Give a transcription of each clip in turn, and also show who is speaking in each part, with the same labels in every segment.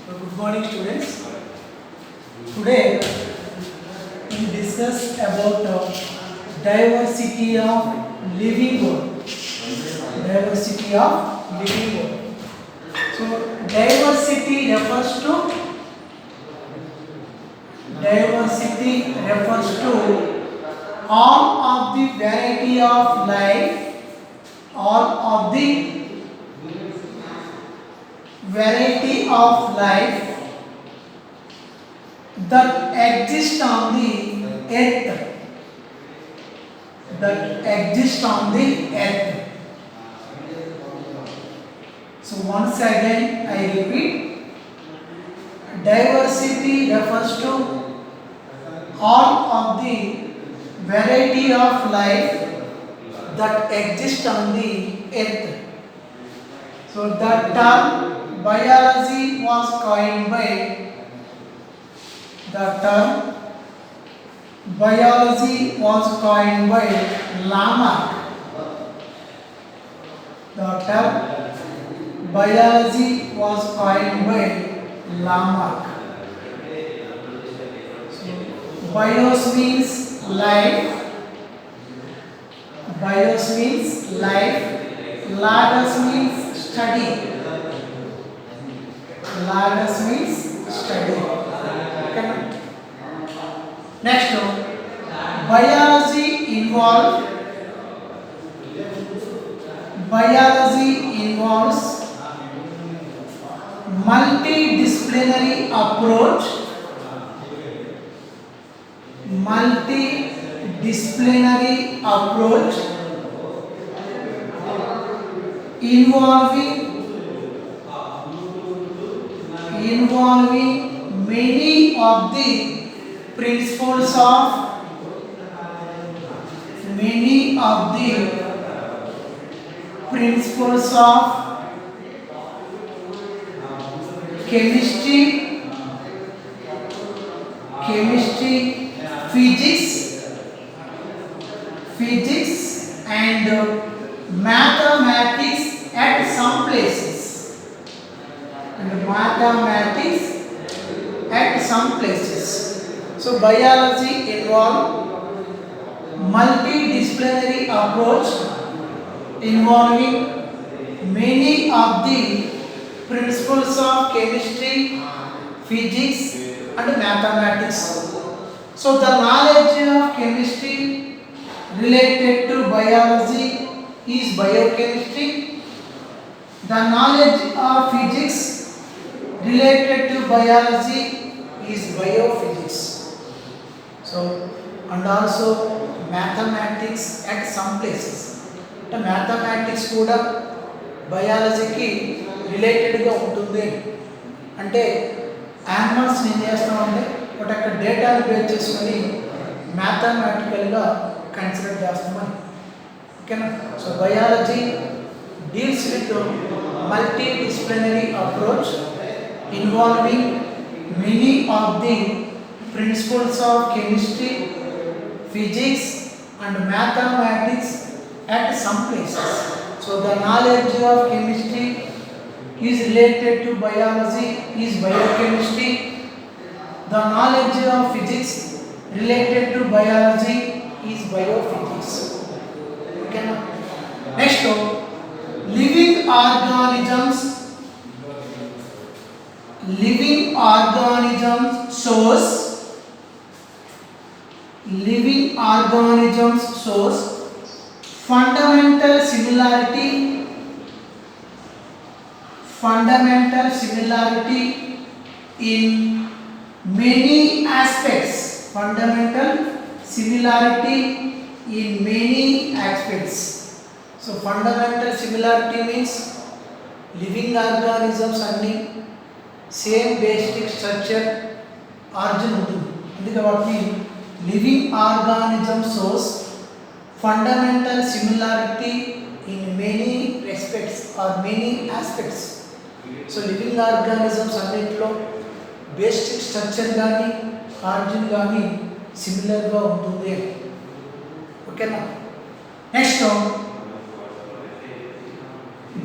Speaker 1: Good morning, students. Today we discuss about diversity of living world. Diversity of living world. So diversity refers to all of the variety of life, all of the variety of life that exists on the earth, So once again I repeat, diversity refers to all of the variety of life that exists on the earth. So the term biology was coined by Lamarck. The term biology was coined by Lamarck. So, bios means life. Lagos means study. Okay. Next one. Biology involves multidisciplinary approach involving many of the principles of chemistry, physics and mathematics at some places. So biology involves multidisciplinary approach involving many of the principles of chemistry, physics and mathematics. So the knowledge of chemistry related to biology is biochemistry. The knowledge of physics related to biology is biophysics. So and also mathematics at some places. The mathematics కూడా బయాలజీకి రిలేటెడ్గా ఉంటుంది. అంటే animals ఏం చేస్తామంటే ఒకటి అక్కడ డేటాను base చేసుకొని మ్యాథమెటికల్గా కన్సిడర్ చేస్తామని. ఓకేనా? So biology deals with multidisciplinary approach involving many of the principles of chemistry, physics and mathematics at some places. So the knowledge of chemistry is related to biology is biochemistry. The knowledge of physics related to biology is biophysics. Okay. Next one. Living organisms shows fundamental similarity in many aspects. So fundamental similarity means living organisms అన్ని same basic structure origin ఉంటుంది. అందుకే వాటిని living organism shows fundamental similarity in many respects or many aspects. So living organisms అన్నింటిలో basic structure కానీ origin కానీ సిమిలర్గా ఉంటుంది. ఓకేనా? Next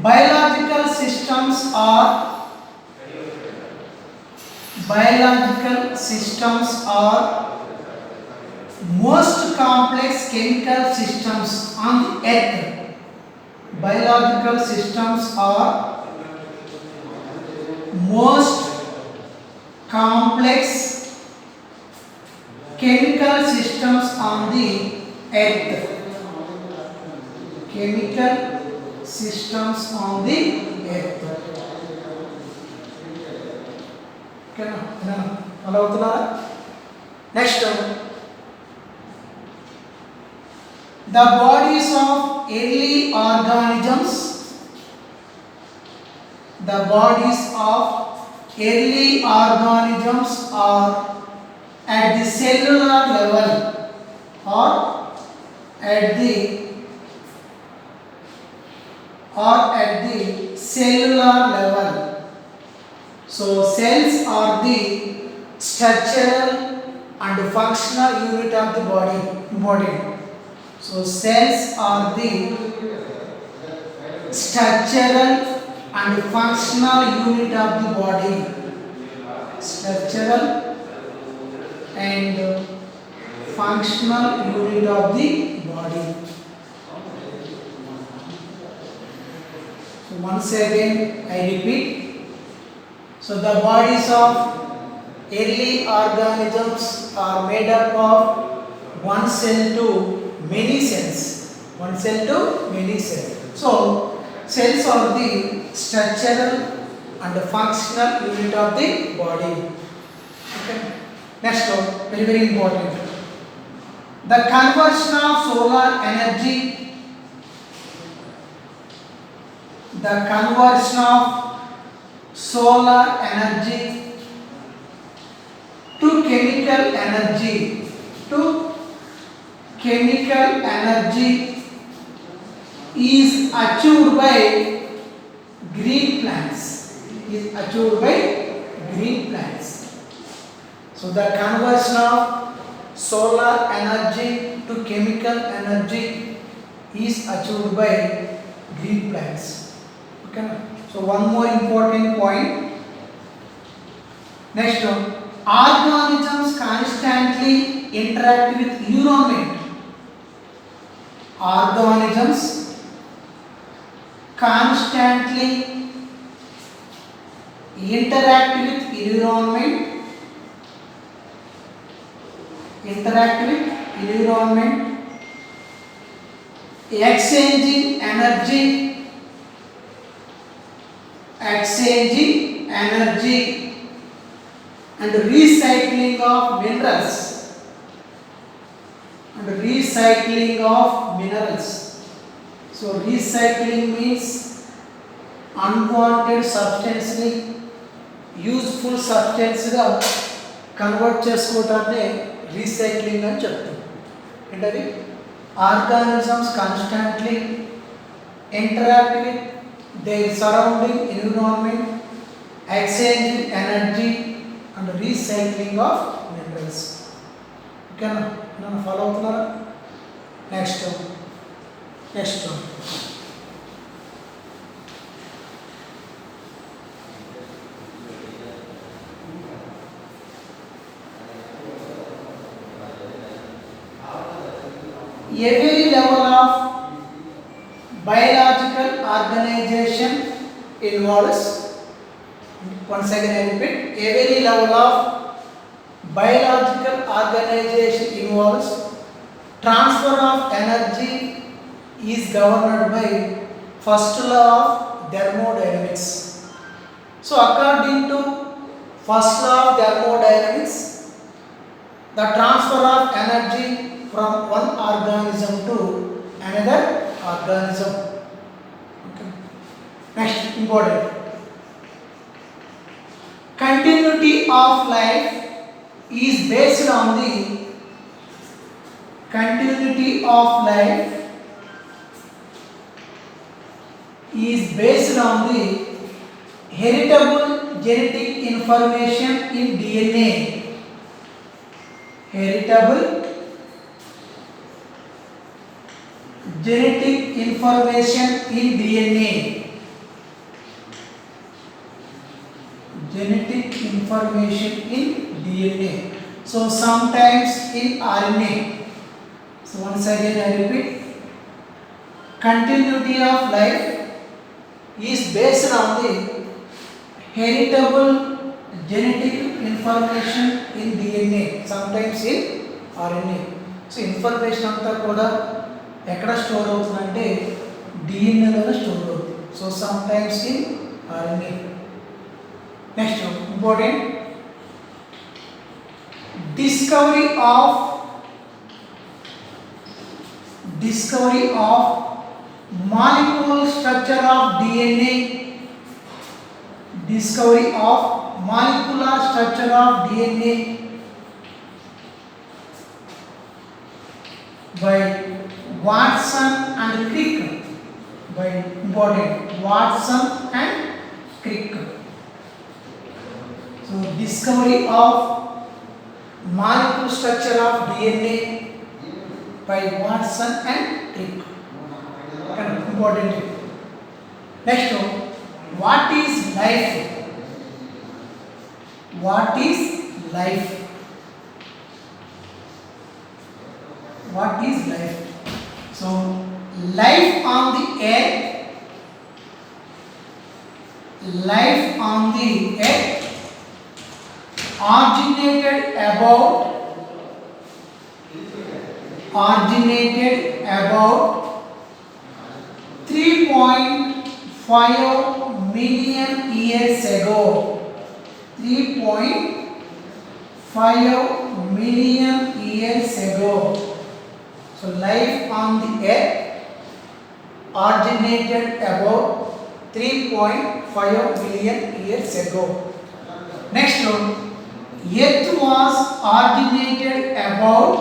Speaker 1: biological systems are Biological systems are most complex chemical systems on the earth. Biological systems are most complex chemical systems on the earth. Chemical systems on the earth. Okay, no. Next, the bodies of early organisms. The bodies of early organisms are at the cellular level or at the cellular level. So cells are the structural and functional unit of the body. So cells are the structural and functional unit of the body. Structural and functional unit of the body. So once again I repeat. So the bodies of early organisms are made up of one cell to many cells. One cell to many cells. So cells are the structural and functional unit of the body. Okay. Next one, very very important. The conversion of solar energy. The conversion of solar energy to chemical energy is achieved by green plants. So the conversion of solar energy to chemical energy is achieved by green plants. Okay. So one more important point. Next one, organisms constantly interact with environment. Organisms constantly interact with environment. Exchanging energy and recycling of minerals. So recycling means unwanted substance useful substance గా convert చేసుకోవటాన్ని recycling అని చెప్తాం. ఏంటది? Organisms constantly interact with their surrounding environment, exchanging energy and recycling of minerals. Okay, now follow అవుతున్నారా? Next one. Every level of biological organization involves, once again I repeat, every level of biological organization involves transfer of energy is governed by first law of thermodynamics. So according to first law of thermodynamics, the transfer of energy from one organism to another organism. Okay. Next, important. Continuity of life is based on the heritable genetic information in DNA. Heritable genetic information in DNA. genetic information in DNA. So sometimes in RNA. So once again I repeat, continuity of life is based on the heritable genetic information in DNA, sometimes in RNA. So information అంతా కూడా ఎక్కడ store అవుతుందంటే DNA లోనే store అవుతుంది. So sometimes in RNA. Next important, discovery of molecule structure of DNA. Discovery of molecular structure of DNA by Watson and Crick. By important, Watson and Crick. So discovery of molecule structure of DNA by Watson and Crick. Important. Next one, what is life? What is life? What is life? So life on the earth originated about 3.5 million years ago. 3.5 million years ago. So life on the earth originated about 3.5 million years ago. Next one, Earth was originated about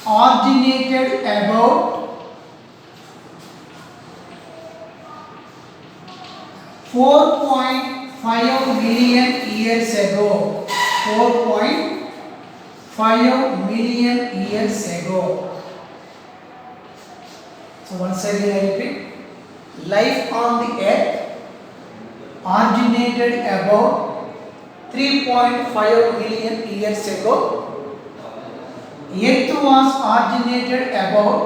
Speaker 1: 4.5 million years ago. 4.5 million years ago. So once again I repeat, life on the earth originated about 3.5 million years ago. Earth was originated about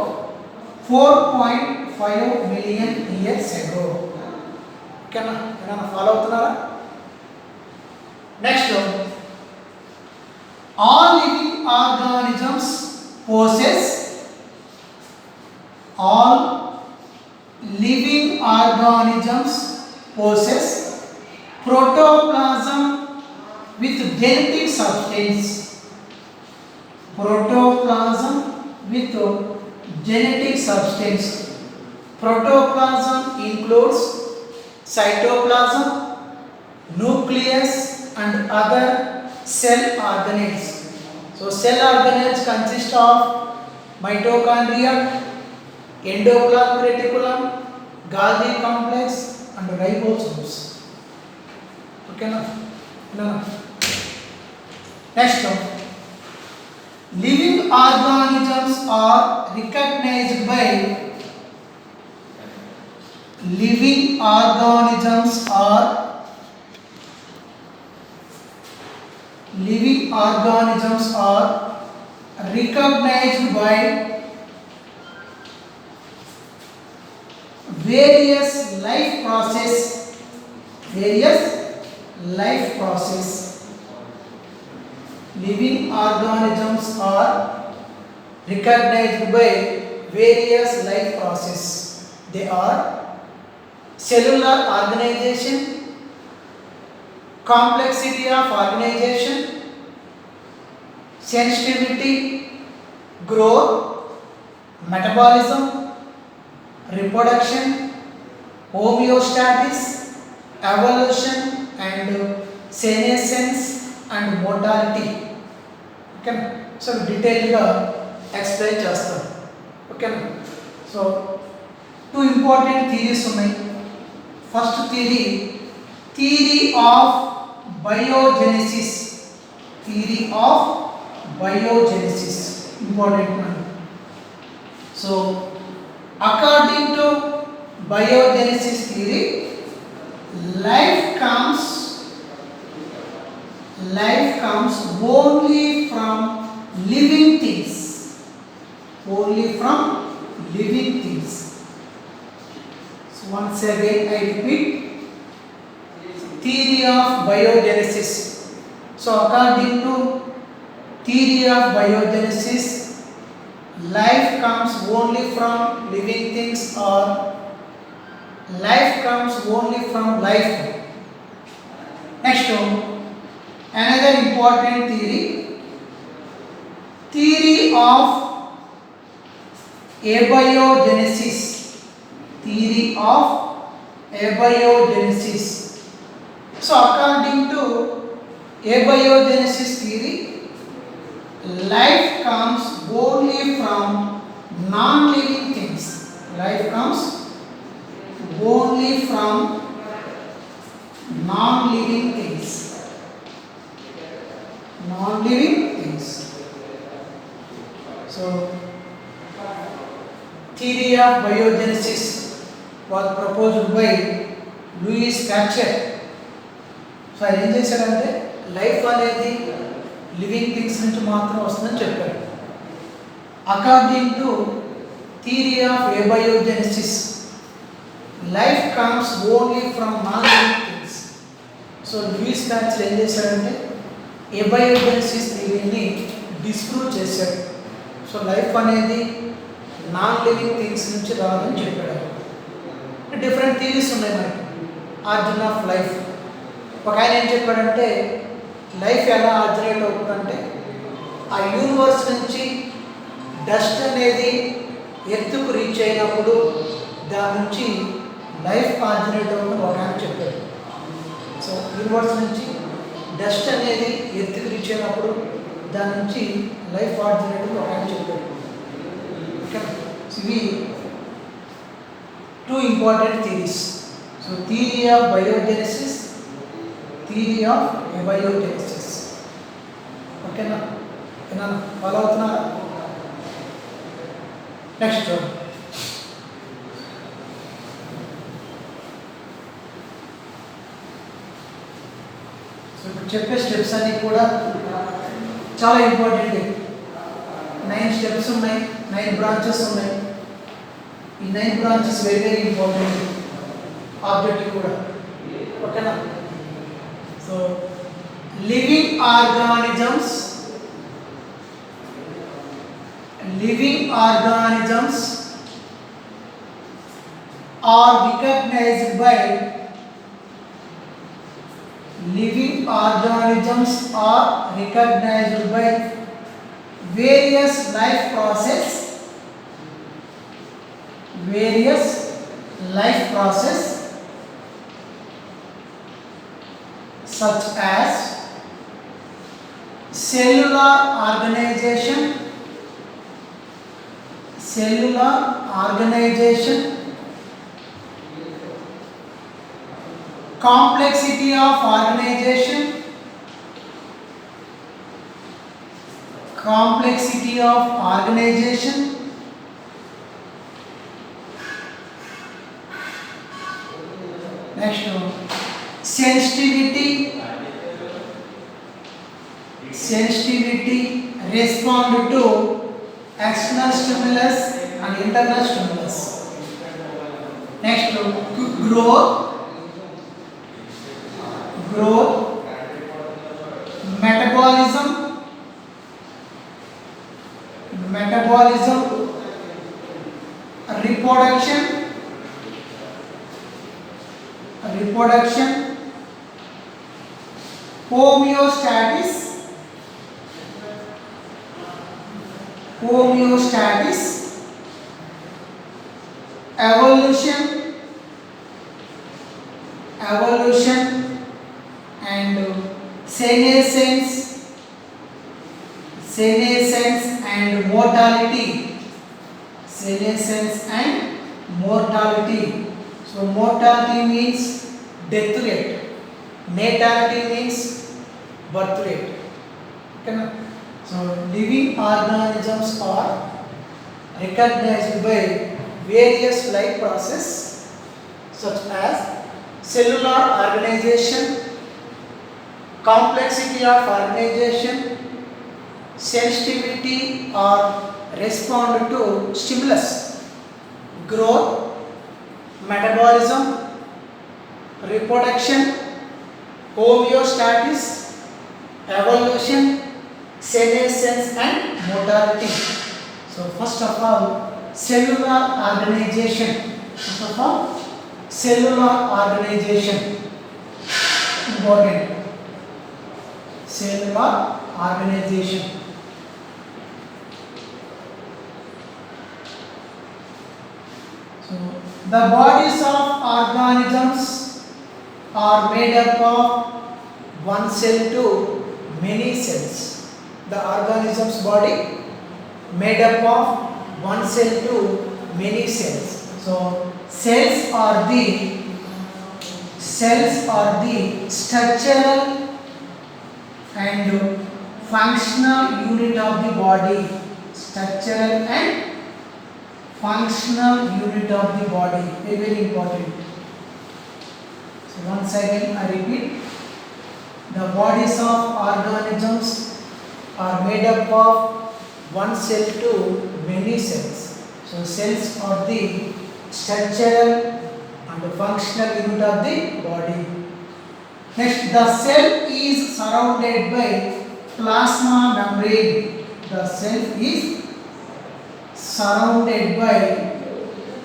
Speaker 1: 4.5 million years ago. Can I follow up? Next one, all living organisms possess protoplasm with genetic substance. Protoplasm with genetic substance. Protoplasm includes cytoplasm, nucleus and other cell organelles. So cell organelles consist of mitochondria, endoplasmic reticulum, Golgi complex and ribosomes. Okay na? No. Next one, living organisms are recognized by various life process. Living organisms are recognized by various life process. They are cellular organization, complexity of organization, sensitivity, growth, metabolism, reproduction, homeostasis, evolution and senescence and mortality. Okay, so detailed ga explain chestam. Okay, so two important theories ఉన్నాయి. First theory of biogenesis. Important one. So according to biogenesis theory, life comes only from living things. Only from living things. So once again I repeat, theory of biogenesis. So according to theory of biogenesis, life comes only from living things, or life comes only from life. Next one, another important theory, theory of abiogenesis. Theory of abiogenesis. So according to abiogenesis theory, life comes only from non-living things. Life comes only from non-living things. Non-living things. So theory of biogenesis was proposed by Louis Pasteur. So ఆయన ఏం చేశాడంటే life అనేది living things నుంచి మాత్రం వస్తుందని చెప్పాడు. According to theory of abiogenesis, life comes only from non living things. So Louis Pasteur ఏం చేశాడంటే ఏబయోజెనసిస్ థియరీని డిస్ప్రూవ్ చేశాడు. సో లైఫ్ అనేది నాన్ లివింగ్ థింగ్స్ నుంచి రాదని చెప్పాడు. డిఫరెంట్ థియరీస్ ఉన్నాయి మనకి. ఆరిజిన్ ఆఫ్ లైఫ్, ఒక ఆయన ఏం చెప్పాడంటే లైఫ్ ఎలా ఆరిజినేట్ అవుతుందంటే ఆ యూనివర్స్ నుంచి డస్ట్ అనేది ఎత్తుకు రీచ్ అయినప్పుడు దాని నుంచి లైఫ్ ఆరిజినేట్ అవుతుందని ఒక ఆయన చెప్పాడు. సో యూనివర్స్ నుంచి డస్ట్ అనేది ఎత్తుకు రీచ్ అయినప్పుడు దాని నుంచి లైఫ్ ఆరిజినేట్ అని ఒక ఆయన చెప్పాడు. ఓకే, ఇవి two important theories. So theory of biogenesis, theory of abiogenesis. ఓకేనా? ఓకేనా? ఫాలో అవుతున్నారా? నెక్స్ట్ సో ఇప్పుడు చెప్పే స్టెప్స్ అన్నీ కూడా చాలా ఇంపార్టెంట్. 9 స్టెప్స్ ఉన్నాయి, 9 బ్రాంచెస్ ఉన్నాయి. ఈ 9 branches very very important objective కూడా. ఓకేనా? So living organisms, living organisms are recognized by living organisms are recognized by various life process, various life process such as cellular organization, cellular organization, complexity of organization, complexity of organization, next one, sensitivity, sensitivity respond to external stimulus and internal stimulus. Next one, growth, growth, metabolism, metabolism, reproduction, reproduction, homeostasis, homeostasis, evolution, evolution, and senescence, senescence and mortality, senescence and mortality. So mortality means death rate, natality means birth rate. Okay? So living organisms are recognized by various life process such as cellular organization, complexity of organization, sensitivity or respond to stimulus, growth, metabolism, reproduction, homeostasis, evolution, senescence and mortality. So first of all, cellular organization. First of all, cellular organization. Important. Cellular organization. So the bodies of organisms are made up of one cell to many cells. The organism's body made up of one cell to many cells. So cells are the structural and functional unit of the body. Structural and functional unit of the body. Very, very important. So once again I repeat, the bodies of organisms are made up of one cell to many cells. So cells are the structural and functional unit of the body. Next, the cell is surrounded by plasma membrane. The cell is surrounded by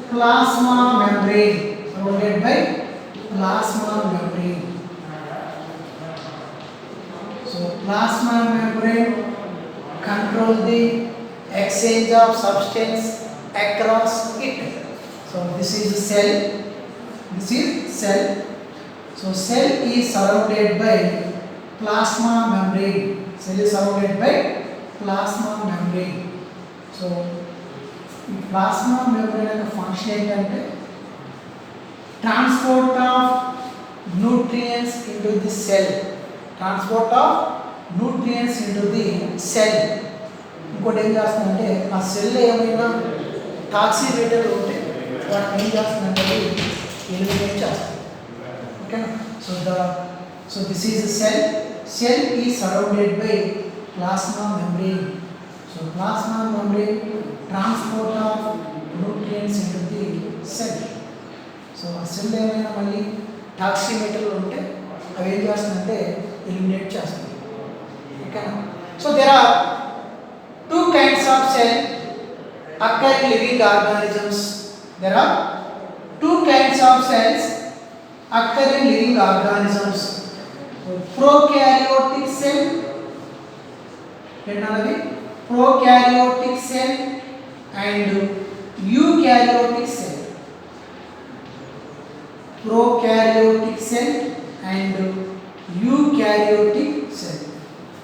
Speaker 1: plasma membrane. Surrounded by plasma membrane. So plasma membrane control the exchange of substance across it. So this is a cell. This is cell. So cell is surrounded by plasma membrane. Cell is surrounded by plasma membrane. So plasma membrane యొక్క function ఏంటంటే transport of nutrients into the cell. Transport of nutrients into the cell. ఇంకోటి ఏం చేస్తుందంటే ఆ cell ఏమైనా టాక్సిమీటర్ ఉంటే వాటిని ఏం చేస్తుందంటే ఎలిమినేట్ చేస్తుంది. ఓకేనా? So this is cell. Cell is surrounded by plasma membrane. So plasma membrane transport of nutrients into the cell. So ఆ సెల్ ఏమైనా మళ్ళీ టాక్సిమీటర్లు ఉంటే అవి ఏం చేస్తుందంటే ఎలిమినేట్ చేస్తుంది. ఓకేనా? So there are two kinds of cell occur in living organisms. There are two kinds of cells occur in living organisms. Prokaryotic cell, prokaryotic cell and eukaryotic cell. Prokaryotic cell and eukaryotic cell.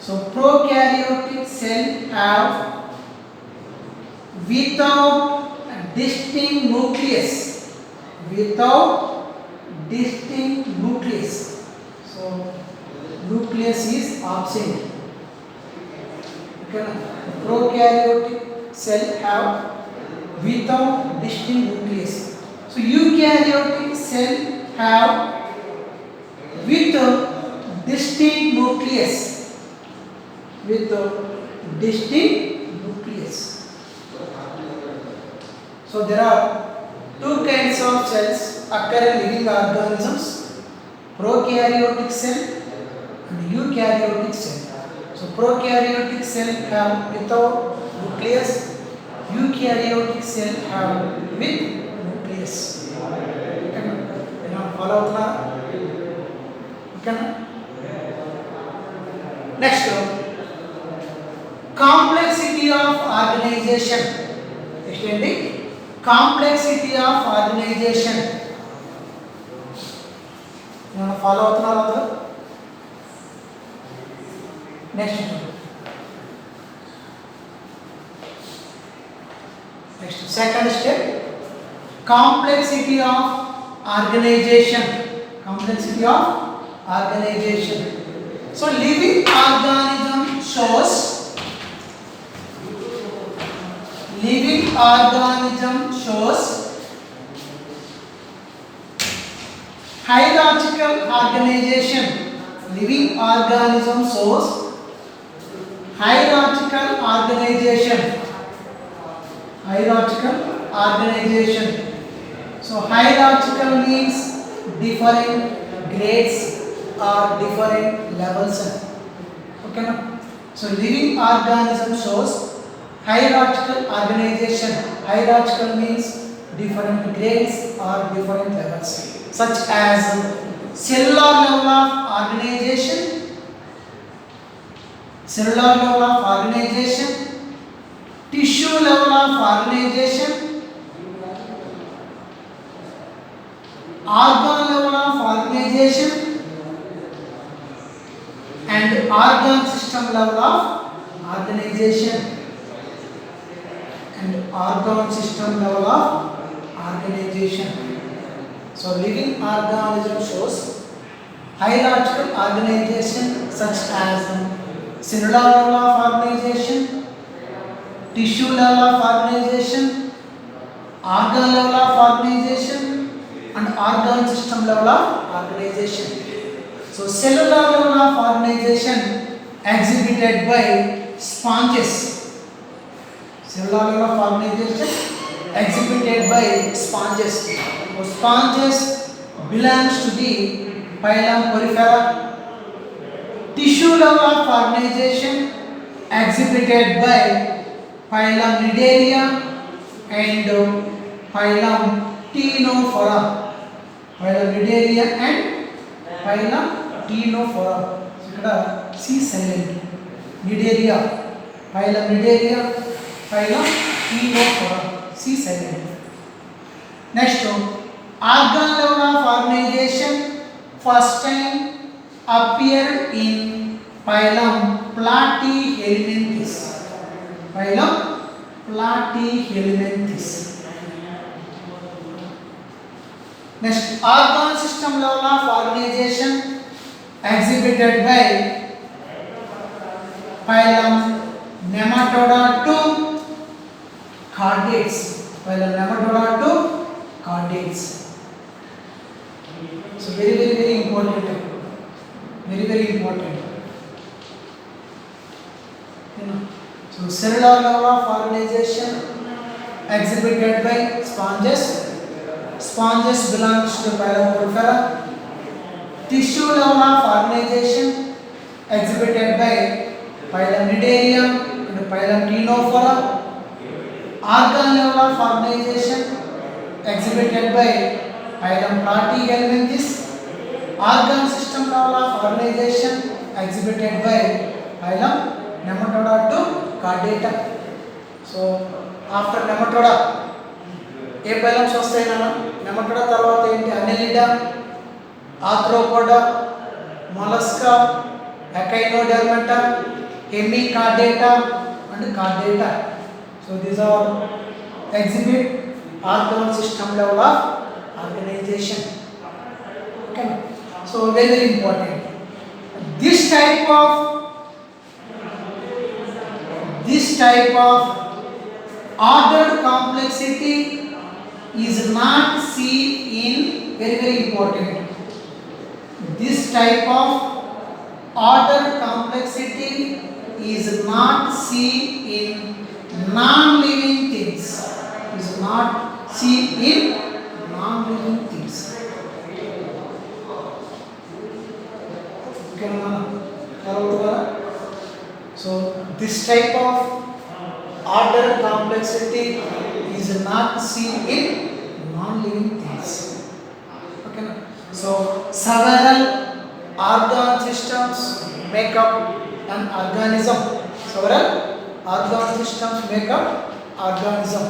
Speaker 1: So prokaryotic cell have without distinct nucleus. Without distinct nucleus. So nucleus is absent. Okay. Prokaryotic cell have without distinct nucleus. So eukaryotic cell have with distinct nucleus. With distinct nucleus. So there are two kinds of cells occur in living organisms: prokaryotic cell and eukaryotic cell. So prokaryotic cell have without nucleus, eukaryotic cell have with nucleus. Okay, now follow up. Okay. Next, complexity of organization. Extending complexity of organization. You want to follow up? Next. Second step, complexity of organization. Complexity of organization. So living organism shows hierarchical organization. living organism shows hierarchical organization. Hierarchical organization. So hierarchical means different grades or different levels. Okay, no? So living organism shows hierarchical organization. Hierarchical means different grades or different levels, such as cellular level of organization, cellular level of organization, tissue level of organization, organ level of organization, and organ system level of organization, and organ system level of organization. So living organism shows hierarchical organization such as cellular level of organization, tissue level of organization, organ level of organization, and organ system level of organization. So cellular level of organization exhibited by sponges. Cellular level of organization exhibited by sponges. So sponges belongs to the phylum Porifera. Tissue level of organization exhibited by phylum Nidaria and phylum Ctenophora. Phylum Nidaria and phylum Ctenophora. So ikkada C silent. Nidaria, phylum Nidaria, phylum Ctenophora. C silent. Next one, organ level of organization first time appeared in phylum Platyhelminthes. Phylum Platyhelminthes. Next, organ system level of organization exhibited by phylum Nematoda to chordates. Phylum Nematoda to chordates. So very important. Very important. So cellular level of organization exhibited by sponges. Sponges belongs to phylum Porifera. Tissue level of organization exhibited by phylum Nidaria and phylum Ctenophora. Organ level of organization exhibited by phylum Platyhelminthes. Organ system level of organization exhibited by phylum Nematoda to chordata. So after Nematoda ఏ phylums వస్తాయి నాన్న? Nematoda తర్వాత ఏంటి? Annelida, Arthropoda, Mollusca, Echinodermata, Hemichordata and Chordata. So these are exhibit organ system level of organization. Okay, so very important. This type of ordered complexity is not seen in very important. This type of ordered complexity is not seen in non-living things. Is not seen in non-living things. Okay, so this type of ordered complexity is not seen in non-living things. Okay, so several organ systems make up an organism. Several organ systems make up organism.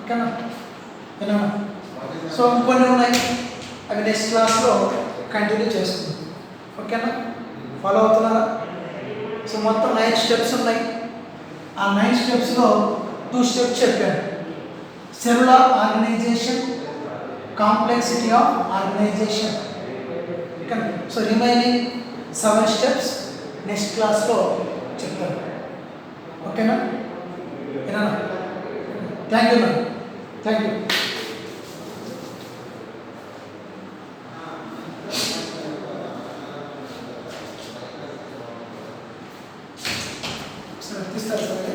Speaker 1: Okay, na? So కొన్ని ఉన్నాయి, అవి next క్లాస్లో continue చేస్తుంది. ఓకేనా? Follow అవుతున్నారా? So మొత్తం 9 steps ఉన్నాయి. ఆ 9 స్టెప్స్లో 2 స్టెప్స్ చెప్పాను. Cellular organisation, complexity of organisation. So remaining 7 steps next క్లాస్లో చెప్తాను. ఓకేనా? Thank you ma'am. Thank you. తీస్తారు సార్